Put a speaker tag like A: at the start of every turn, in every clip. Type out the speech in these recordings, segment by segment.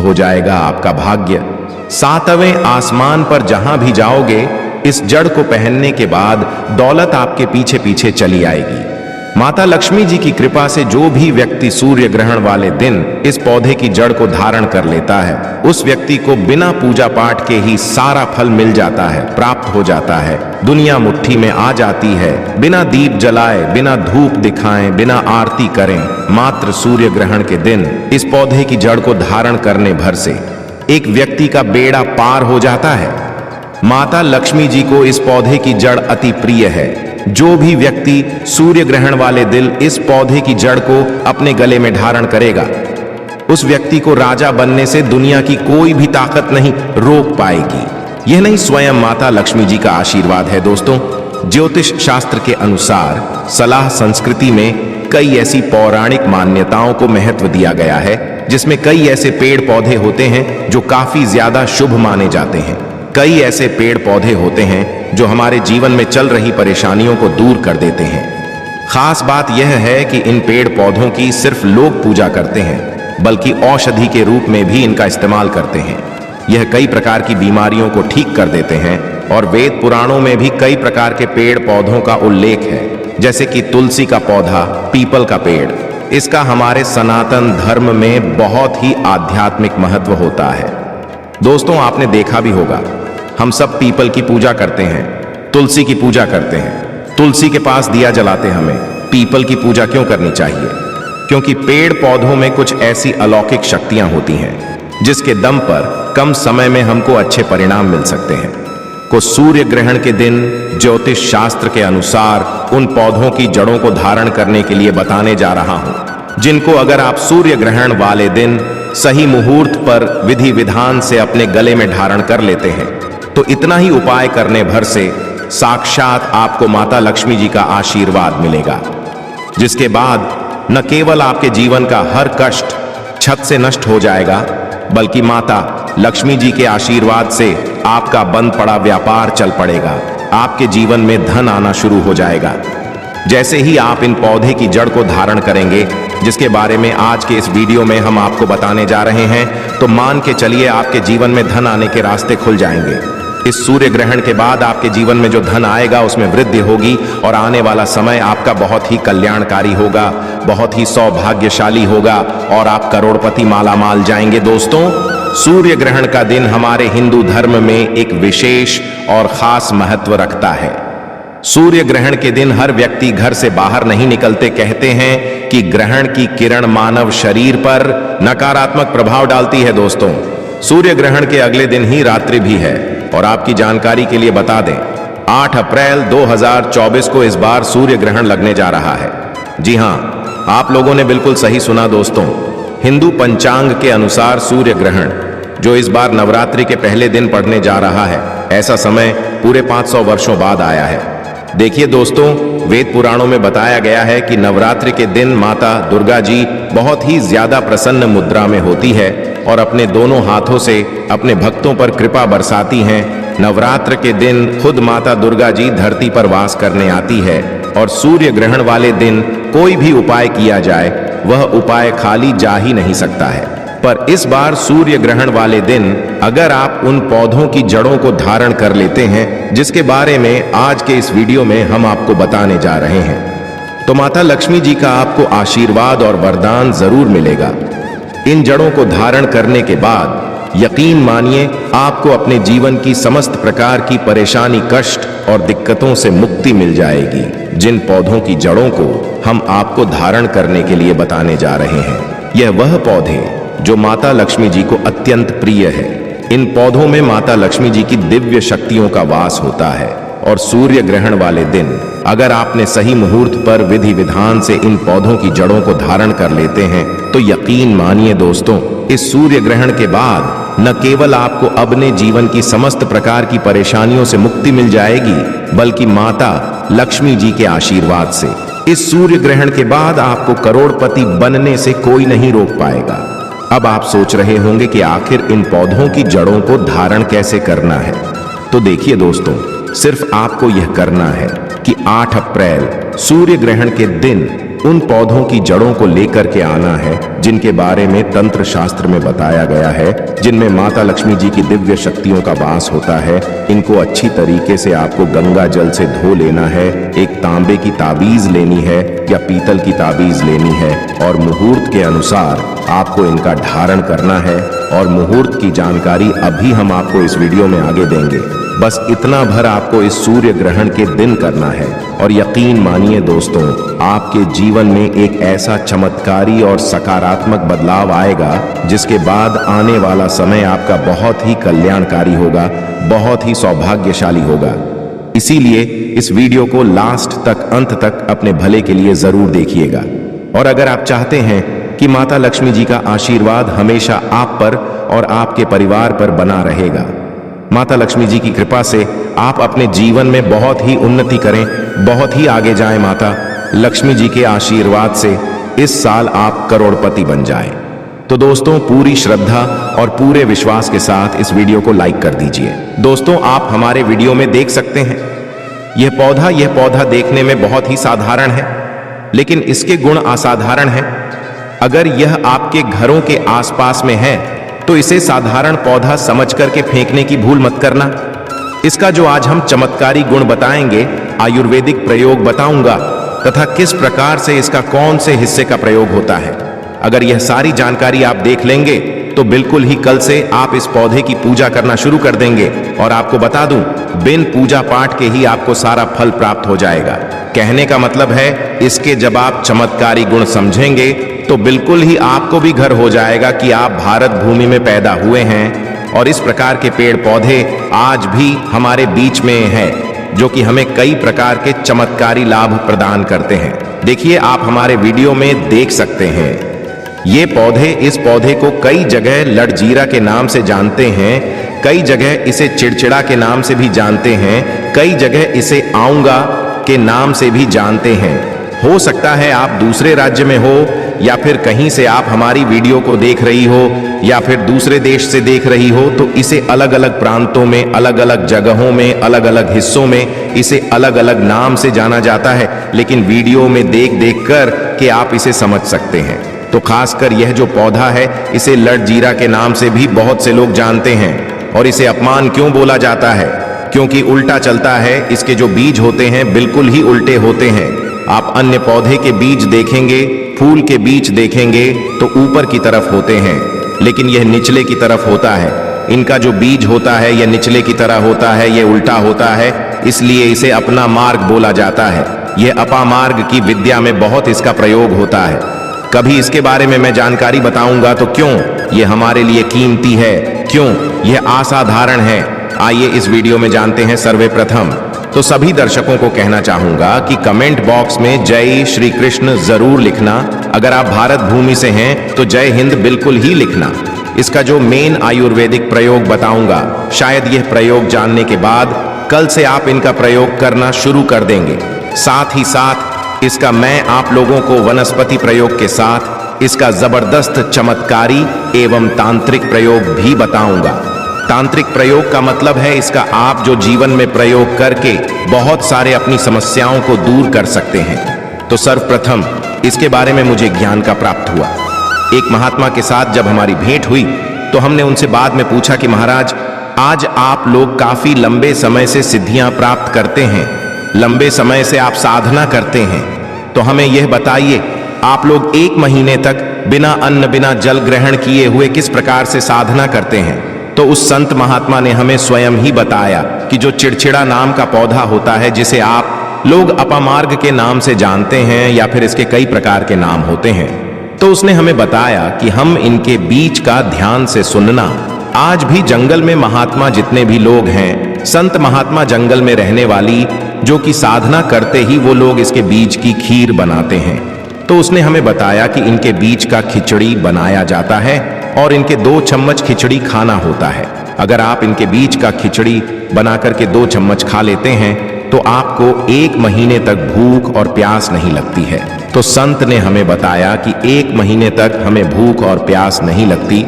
A: हो जाएगा आपका भाग्य। सातवें आसमान पर जहां भी जाओगे, इस जड़ को पहनने के बाद दौलत आपके पीछे पीछे चली आएगी। माता लक्ष्मी जी की कृपा से जो भी व्यक्ति सूर्य ग्रहण वाले दिन इस पौधे की जड़ को धारण कर लेता है, उस व्यक्ति को बिना पूजा पाठ के ही सारा फल मिल जाता है, प्राप्त हो जाता है। दुनिया मुट्ठी में आ जाती है। बिना दीप जलाए, बिना धूप दिखाएं, बिना आरती करें, मात्र सूर्य ग्रहण के दिन इस पौधे की जड़ को धारण करने भर से एक व्यक्ति का बेड़ा पार हो जाता है। माता लक्ष्मी जी को इस पौधे की जड़ अति प्रिय है। जो भी व्यक्ति सूर्य ग्रहण वाले दिन इस पौधे की जड़ को अपने गले में धारण करेगा, उस व्यक्ति को राजा बनने से दुनिया की कोई भी ताकत नहीं रोक पाएगी। यह नहीं, स्वयं माता लक्ष्मी जी का आशीर्वाद है। दोस्तों, ज्योतिष शास्त्र के अनुसार सलाह संस्कृति में कई ऐसी पौराणिक मान्यताओं को महत्व दिया गया है, जिसमें कई ऐसे पेड़ पौधे होते हैं जो काफी ज्यादा शुभ माने जाते हैं। कई ऐसे पेड़ पौधे होते हैं जो हमारे जीवन में चल रही परेशानियों को दूर कर देते हैं। खास बात यह है कि इन पेड़ पौधों की सिर्फ लोग पूजा करते हैं, बल्कि औषधि के रूप में भी इनका इस्तेमाल करते हैं। यह कई प्रकार की बीमारियों को ठीक कर देते हैं और वेद पुराणों में भी कई प्रकार के पेड़ पौधों का उल्लेख है, जैसे कि तुलसी का पौधा, पीपल का पेड़। इसका हमारे सनातन धर्म में बहुत ही आध्यात्मिक महत्व होता है। दोस्तों, आपने देखा भी होगा, हम सब पीपल की पूजा करते हैं, तुलसी की पूजा करते हैं, तुलसी के पास दिया जलाते। हमें पीपल की पूजा क्यों करनी चाहिए? क्योंकि पेड़ पौधों में कुछ ऐसी अलौकिक शक्तियां होती हैं जिसके दम पर कम समय में हमको अच्छे परिणाम मिल सकते हैं। को सूर्य ग्रहण के दिन ज्योतिष शास्त्र के अनुसार उन पौधों की जड़ों को धारण करने के लिए बताने जा रहा हूं, जिनको अगर आप सूर्य ग्रहण वाले दिन सही मुहूर्त पर विधि विधान से अपने गले में धारण कर लेते हैं, तो इतना ही उपाय करने भर से साक्षात आपको माता लक्ष्मी जी का आशीर्वाद मिलेगा, जिसके बाद न केवल आपके जीवन का हर कष्ट छत से नष्ट हो जाएगा, बल्कि माता लक्ष्मी जी के आशीर्वाद से आपका बंद पड़ा व्यापार चल पड़ेगा। आपके जीवन में धन आना शुरू हो जाएगा। जैसे ही आप इन पौधे की जड़ को धारण करेंगे, जिसके बारे में आज के इस वीडियो में हम आपको बताने जा रहे हैं, तो मान के चलिए आपके जीवन में धन आने के रास्ते खुल जाएंगे। इस सूर्य ग्रहण के बाद आपके जीवन में जो धन आएगा उसमें वृद्धि होगी और आने वाला समय आपका बहुत ही कल्याणकारी होगा, बहुत ही सौभाग्यशाली होगा और आप करोड़पति मालामाल जाएंगे। दोस्तों, सूर्य ग्रहण का दिन हमारे हिंदू धर्म में एक विशेष और खास महत्व रखता है। सूर्य ग्रहण के दिन हर व्यक्ति घर से बाहर नहीं निकलते। कहते हैं कि ग्रहण की किरण मानव शरीर पर नकारात्मक प्रभाव डालती है। दोस्तों, सूर्य ग्रहण के अगले दिन ही रात्रि भी है और आपकी जानकारी के लिए बता दें, 8 अप्रैल 2024 को इस बार सूर्य ग्रहण लगने जा रहा है। जी हां, आप लोगों ने बिल्कुल सही सुना दोस्तों। हिंदू पंचांग के अनुसार सूर्य ग्रहण, जो इस बार नवरात्रि के पहले दिन पड़ने जा रहा है, ऐसा समय पूरे 500 वर्षों बाद आया है। देखिए दोस्तों, वेद पुराणों में बताया गया है कि नवरात्रि के दिन माता दुर्गा जी बहुत ही ज्यादा प्रसन्न मुद्रा में होती है और अपने दोनों हाथों से अपने भक्तों पर कृपा बरसाती हैं। नवरात्र के दिन खुद माता दुर्गा जी धरती पर वास करने आती है और सूर्य ग्रहण वाले दिन कोई भी उपाय किया जाए, वह उपाय खाली जा ही नहीं सकता है। पर इस बार सूर्य ग्रहण वाले दिन अगर आप उन पौधों की जड़ों को धारण कर लेते हैं, जिसके बारे में आज के इस वीडियो में हम आपको बताने जा रहे हैं, तो माता लक्ष्मी जी का आपको आशीर्वाद और वरदान जरूर मिलेगा। इन जड़ों को धारण करने के बाद यकीन मानिए, आपको अपने जीवन की समस्त प्रकार की परेशानी, कष्ट और दिक्कतों से मुक्ति मिल जाएगी। जिन पौधों की जड़ों को हम आपको धारण करने के लिए बताने जा रहे हैं, यह वह पौधे जो माता लक्ष्मी जी को अत्यंत प्रिय है। इन पौधों में माता लक्ष्मी जी की दिव्य शक्तियों का वास होता है और सूर्य ग्रहण वाले दिन अगर आपने सही मुहूर्त पर विधि विधान से इन पौधों की जड़ों को धारण कर लेते हैं, तो यकीन मानिए दोस्तों, इस सूर्य ग्रहण के बाद न केवल आपको अपने जीवन की समस्त प्रकार की परेशानियों से मुक्ति मिल जाएगी, बल्कि माता लक्ष्मी जी के आशीर्वाद से इस सूर्य ग्रहण के बाद आपको करोड़पति बनने से कोई नहीं रोक पाएगा। अब आप सोच रहे होंगे कि आखिर इन पौधों की जड़ों को धारण कैसे करना है। तो देखिए दोस्तों, सिर्फ आपको यह करना है कि 8 अप्रैल सूर्य ग्रहण के दिन उन पौधों की जड़ों को लेकर के आना है जिनके बारे में तंत्र शास्त्र में बताया गया है, जिनमें माता लक्ष्मी जी की दिव्य शक्तियों का वास होता है। इनको अच्छी तरीके से आपको गंगा जल से धो लेना है। एक तांबे की ताबीज लेनी है या पीतल की ताबीज लेनी है और मुहूर्त के अनुसार आपको इनका धारण करना है। और मुहूर्त की जानकारी अभी हम आपको इस वीडियो में आगे देंगे। बस इतना भर आपको इस सूर्य ग्रहण के दिन करना है और यकीन मानिए दोस्तों, आपके जीवन में एक ऐसा चमत्कारी और सकारात्मक बदलाव आएगा जिसके बाद आने वाला समय आपका बहुत ही कल्याणकारी होगा, बहुत ही सौभाग्यशाली होगा। इसीलिए इस वीडियो को लास्ट तक, अंत तक अपने भले के लिए जरूर देखिएगा। और अगर आप चाहते हैं कि माता लक्ष्मी जी का आशीर्वाद हमेशा आप पर और आपके परिवार पर बना रहेगा, माता लक्ष्मी जी की कृपा से आप अपने जीवन में बहुत ही उन्नति करें, बहुत ही आगे जाएं, माता लक्ष्मी जी के आशीर्वाद से इस साल आप करोड़पति बन जाएं। तो दोस्तों, पूरी श्रद्धा और पूरे विश्वास के साथ इस वीडियो को लाइक कर दीजिए। दोस्तों, आप हमारे वीडियो में देख सकते हैं यह पौधा देखने में बहुत ही साधारण है, लेकिन इसके गुण असाधारण हैं। अगर यह आपके घरों के आसपास में है तो इसे साधारण पौधा समझ करके फेंकने की भूल मत करना। इसका जो आज हम चमत्कारी गुण बताएंगे, आयुर्वेदिक प्रयोग बताऊंगा तथा किस प्रकार से इसका कौन से हिस्से का प्रयोग होता है। अगर यह सारी जानकारी आप देख लेंगे तो बिल्कुल ही कल से आप इस पौधे की पूजा करना शुरू कर देंगे। और आपको बता दूं, बिन पूजा पाठ के ही आपको सारा फल प्राप्त हो जाएगा। कहने का मतलब है, इसके जब आप चमत्कारी गुण समझेंगे तो बिल्कुल ही आपको भी घर हो जाएगा कि आप भारत भूमि में पैदा हुए हैं। और इस प्रकार के पेड़ पौधे आज भी हमारे बीच में हैं, जो कि हमें कई प्रकार के चमत्कारी लाभ प्रदान करते हैं। देखिए, आप हमारे वीडियो में देख सकते हैं इस पौधे को कई जगह लड़जीरा के नाम से जानते हैं, कई जगह इसे चिड़चिड़ा के नाम से भी जानते हैं, कई जगह इसे आऊंगा के नाम से भी जानते हैं। हो सकता है आप दूसरे राज्य में हो या फिर कहीं से आप हमारी वीडियो को देख रही हो या फिर दूसरे देश से देख रही हो, तो इसे अलग अलग प्रांतों में, अलग अलग जगहों में, अलग अलग हिस्सों में इसे अलग अलग नाम से जाना जाता है। लेकिन वीडियो में देख देख कर के आप इसे समझ सकते हैं। तो खासकर यह जो पौधा है, इसे लड़जीरा के नाम से भी बहुत से लोग जानते हैं। और इसे अपमान क्यों बोला जाता है? क्योंकि उल्टा चलता है। इसके जो बीज होते हैं बिल्कुल ही उल्टे होते हैं। आप अन्य पौधे के बीज देखेंगे, फूल के बीज देखेंगे तो ऊपर की तरफ होते हैं, लेकिन यह निचले की तरफ होता है। इनका जो बीज होता है यह निचले की तरह होता है, यह उल्टा होता है, इसलिए इसे अपना मार्ग बोला जाता है। यह अपामार्ग की विद्या में बहुत इसका प्रयोग होता है। कभी इसके बारे में मैं जानकारी बताऊंगा तो क्यों, यह हमारे लिए कीमती है, क्यों यह असाधारण है। आइए इस वीडियो में जानते हैं। सर्वप्रथम तो सभी दर्शकों को कहना चाहूंगा कि कमेंट बॉक्स में जय श्री कृष्ण जरूर लिखना। अगर आप भारत भूमि से हैं तो जय हिंद बिल्कुल ही लिखना। इसका जो मेन आयुर्वेदिक प्रयोग बताऊंगा, शायद यह प्रयोग जानने के बाद कल से आप इनका प्रयोग करना शुरू कर देंगे। साथ ही साथ इसका मैं आप लोगों को वनस्पति प्रयोग के साथ इसका जबरदस्त चमत्कारी एवं तांत्रिक प्रयोग भी बताऊंगा। तांत्रिक प्रयोग का मतलब है इसका आप जो जीवन में प्रयोग करके बहुत सारे अपनी समस्याओं को दूर कर सकते हैं। तो सर्वप्रथम इसके बारे में मुझे ज्ञान का प्राप्त हुआ। एक महात्मा के साथ जब हमारी भेंट हुई तो हमने उनसे बाद में पूछा कि महाराज, आज आप लोग काफी लंबे समय से सिद्धियां प्राप्त करते हैं, लंबे समय से आप साधना करते हैं, तो हमें यह बताइए, आप लोग 1 महीने तक बिना अन्न बिना जल ग्रहण किए हुए किस प्रकार से साधना करते हैं? तो उस संत महात्मा ने हमें स्वयं ही बताया कि जो चिड़चिड़ा नाम का पौधा होता है, जिसे आप लोग अपामार्ग के नाम से जानते हैं या फिर इसके कई प्रकार के नाम होते हैं, तो उसने हमें बताया कि हम इनके बीज का ध्यान से सुनना। आज भी जंगल में महात्मा जितने भी लोग हैं, संत महात्मा जंगल में रहने वाली जो कि साधना करते ही वो लोग इसके बीज की खीर बनाते हैं। तो उसने हमें बताया कि इनके बीज का खिचड़ी बनाया जाता है और इनके 2 चम्मच खिचड़ी खाना होता है। अगर आप इनके बीज का खिचड़ी बना करके 2 चम्मच खा लेते हैं तो आपको 1 महीने तक भूख और प्यास नहीं लगती है। तो संत ने हमें बताया कि 1 महीने तक हमें भूख और प्यास नहीं लगती,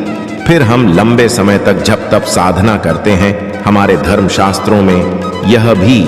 A: फिर हम लंबे समय तक जप तप साधना करते हैं। हमारे धर्म शास्त्रों में यह भी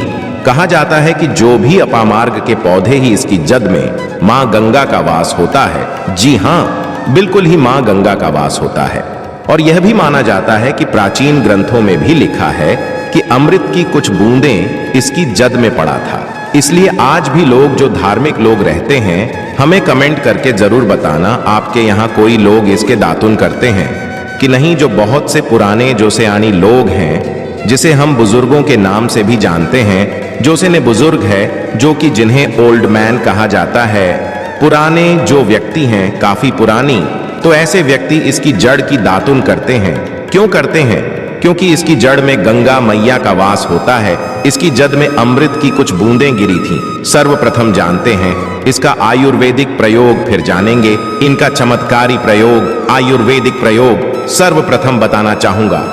A: कहा जाता है कि जो भी अपामार्ग के पौधे ही इसकी जद में मां गंगा का वास होता है। जी हां, बिल्कुल ही मां गंगा का वास होता है। और यह भी माना जाता है कि प्राचीन ग्रंथों में भी लिखा है कि अमृत की कुछ बूंदें इसकी जद में पड़ा था। इसलिए आज भी लोग जो धार्मिक लोग रहते हैं, हमें कमेंट करके जरूर बताना आपके यहाँ कोई लोग इसके दातुन करते हैं कि नहीं। जो बहुत से पुराने जो सयानी लोग हैं, जिसे हम बुजुर्गों के नाम से भी जानते हैं, जो से ने बुजुर्ग है, जो कि जिन्हें ओल्ड मैन कहा जाता है, पुराने जो व्यक्ति हैं, काफी पुरानी, तो ऐसे व्यक्ति इसकी जड़ की दातुन करते हैं। क्यों करते हैं? क्योंकि इसकी जड़ में गंगा मैया का वास होता है। इसकी जद में अमृत की कुछ बूंदें गिरी थीं। सर्वप्रथम जानते हैं इसका आयुर्वेदिक प्रयोग, फिर जानेंगे इनका चमत्कारी प्रयोग। आयुर्वेदिक प्रयोग सर्वप्रथम बताना चाहूंगा।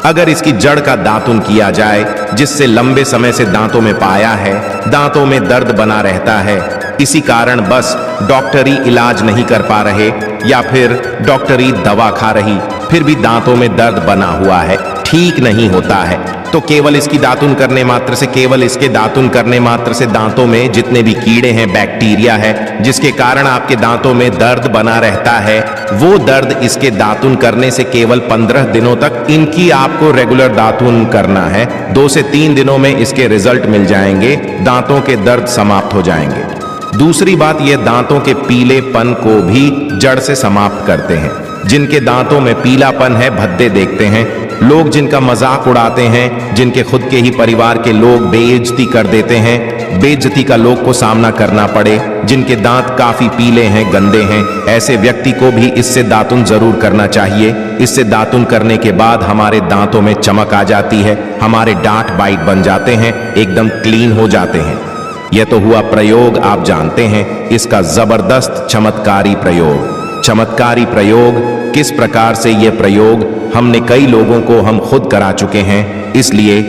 A: अगर इसकी जड़ का दातुन किया जाए, जिससे लंबे समय से दांतों में पाया है, दांतों में दर्द बना रहता है, इसी कारण बस डॉक्टरी इलाज नहीं कर पा रहे या फिर डॉक्टरी दवा खा रही, फिर भी दांतों में दर्द बना हुआ है, ठीक नहीं होता है, तो केवल इसकी दातुन करने मात्र से, केवल इसके दातुन करने मात्र से दांतों में जितने भी कीड़े हैं, बैक्टीरिया है, जिसके कारण आपके दांतों में दर्द बना रहता है, वो दर्द इसके दातुन करने से केवल 15 दिनों तक इनकी आपको रेगुलर दातुन करना है। 2 से 3 दिनों में इसके रिजल्ट मिल जाएंगे, दांतों के दर्द समाप्त हो जाएंगे। दूसरी बात, ये दांतों के पीलेपन को भी जड़ से समाप्त करते हैं। जिनके दांतों में पीलापन है, भद्दे देखते हैं लोग, जिनका मजाक उड़ाते हैं, जिनके खुद के ही परिवार के लोग बेइज्जती कर देते हैं, बेइज्जती का लोग को सामना करना पड़े, जिनके दांत काफी पीले हैं, गंदे हैं, ऐसे व्यक्ति को भी इससे दातुन जरूर करना चाहिए। इससे दातुन करने के बाद हमारे दांतों में चमक आ जाती है, हमारे दांत बाइट बन जाते हैं, एकदम क्लीन हो जाते हैं। यह तो हुआ प्रयोग, आप जानते हैं इसका जबरदस्त चमत्कारी प्रयोग। चमत्कारी प्रयोग किस प्रकार से, यह प्रयोग हमने कई लोगों को हम खुद करा चुके हैं, इसलिए